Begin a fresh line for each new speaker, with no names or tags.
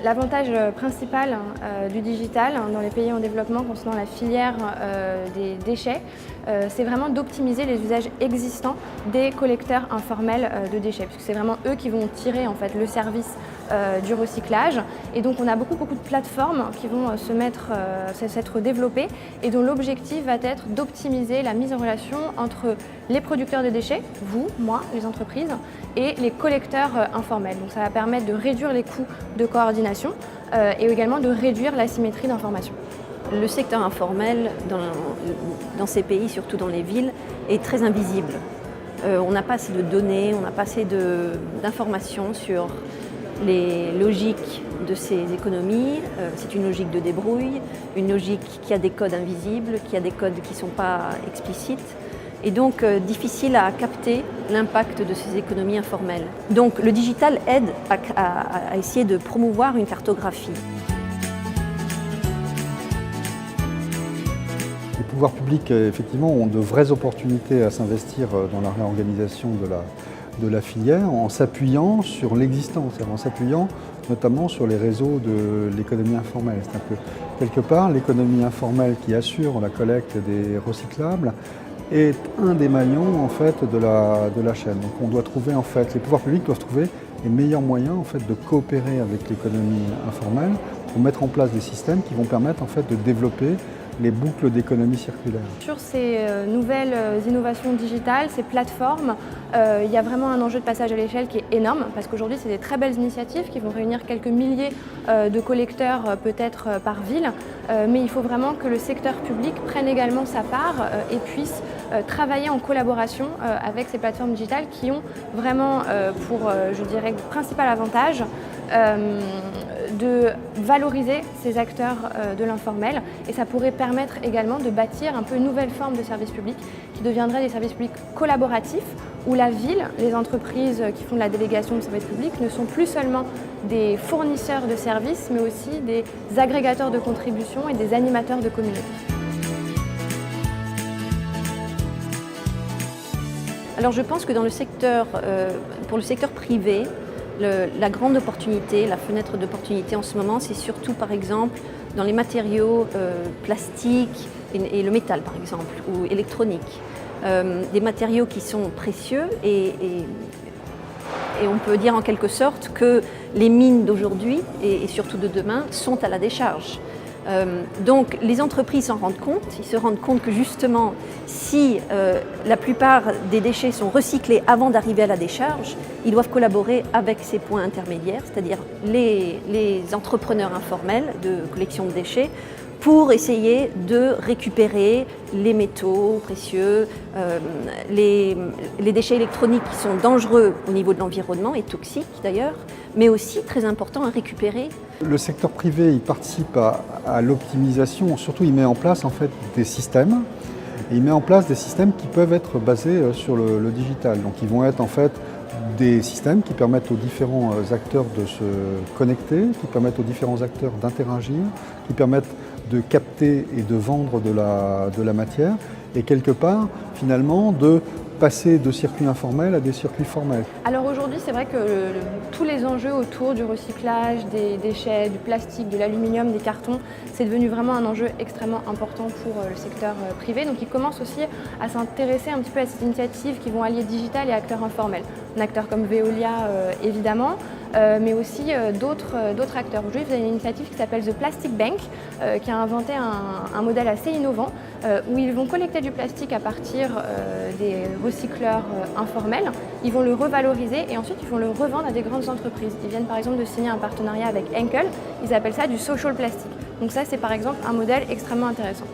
L'avantage principal du digital dans les pays en développement concernant la filière des déchets, c'est vraiment d'optimiser les usages existants des collecteurs informels de déchets, puisque c'est vraiment eux qui vont tirer en fait le service du recyclage. Et donc on a beaucoup de plateformes qui vont s'être développées et dont l'objectif va être d'optimiser la mise en relation entre les producteurs de déchets, vous, moi, les entreprises, et les collecteurs informels. Donc ça va permettre de réduire les coûts de coordination et également de réduire l'asymétrie d'information.
Le secteur informel dans ces pays, surtout dans les villes, est très invisible. On n'a pas assez de données, on n'a pas assez d'informations sur les logiques de ces économies. C'est une logique de débrouille, une logique qui a des codes invisibles, qui a des codes qui ne sont pas explicites, et donc difficile à capter l'impact de ces économies informelles. Donc le digital aide à essayer de promouvoir une cartographie.
Les pouvoirs publics, effectivement, ont de vraies opportunités à s'investir dans la réorganisation de la filière en s'appuyant sur l'existant, c'est-à-dire en s'appuyant notamment sur les réseaux de l'économie informelle. C'est un peu, quelque part, l'économie informelle qui assure la collecte des recyclables est un des maillons en fait, de la chaîne. Donc on doit trouver, en fait, les pouvoirs publics doivent trouver les meilleurs moyens en fait, de coopérer avec l'économie informelle pour mettre en place des systèmes qui vont permettre en fait, de développer les boucles d'économie circulaire.
Sur ces nouvelles innovations digitales, ces plateformes, il y a vraiment un enjeu de passage à l'échelle qui est énorme parce qu'aujourd'hui, c'est des très belles initiatives qui vont réunir quelques milliers de collecteurs peut-être par ville, mais il faut vraiment que le secteur public prenne également sa part et puisse travailler en collaboration avec ces plateformes digitales qui ont vraiment pour, je dirais, principal avantage de valoriser ces acteurs de l'informel et ça pourrait permettre également de bâtir un peu une nouvelle forme de service public qui deviendrait des services publics collaboratifs où la ville, les entreprises qui font de la délégation de services publics ne sont plus seulement des fournisseurs de services mais aussi des agrégateurs de contributions et des animateurs de communautés.
Alors je pense que dans le secteur, pour le secteur privé, la grande opportunité, la fenêtre d'opportunité en ce moment, c'est surtout par exemple dans les matériaux plastiques et le métal par exemple, ou électronique. Des matériaux qui sont précieux et on peut dire en quelque sorte que les mines d'aujourd'hui et surtout de demain sont à la décharge. Donc les entreprises s'en rendent compte, ils se rendent compte que justement si la plupart des déchets sont recyclés avant d'arriver à la décharge, ils doivent collaborer avec ces points intermédiaires, c'est-à-dire les entrepreneurs informels de collection de déchets pour essayer de récupérer les métaux précieux, les déchets électroniques qui sont dangereux au niveau de l'environnement et toxiques d'ailleurs, mais aussi très important à récupérer.
Le secteur privé il participe à l'optimisation, surtout il met en place en fait, des systèmes. Et il met en place des systèmes qui peuvent être basés sur le digital. Donc ils vont être en fait des systèmes qui permettent aux différents acteurs de se connecter, qui permettent aux différents acteurs d'interagir, qui permettent de capter et de vendre de la matière et quelque part finalement de passer de circuits informels à des circuits formels.
Alors aujourd'hui, c'est vrai que tous les enjeux autour du recyclage, des déchets, du plastique, de l'aluminium, des cartons, c'est devenu vraiment un enjeu extrêmement important pour le secteur privé. Donc ils commencent aussi à s'intéresser un petit peu à ces initiatives qui vont allier digital et acteurs informels. Un acteur comme Veolia évidemment, mais aussi d'autres acteurs. Aujourd'hui, vous avez une initiative qui s'appelle The Plastic Bank, qui a inventé un modèle assez innovant où ils vont collecter du plastique à partir des recycleurs informels, ils vont le revaloriser et ensuite ils vont le revendre à des grandes entreprises. Ils viennent par exemple de signer un partenariat avec Henkel, ils appellent ça du social plastic. Donc ça c'est par exemple un modèle extrêmement intéressant.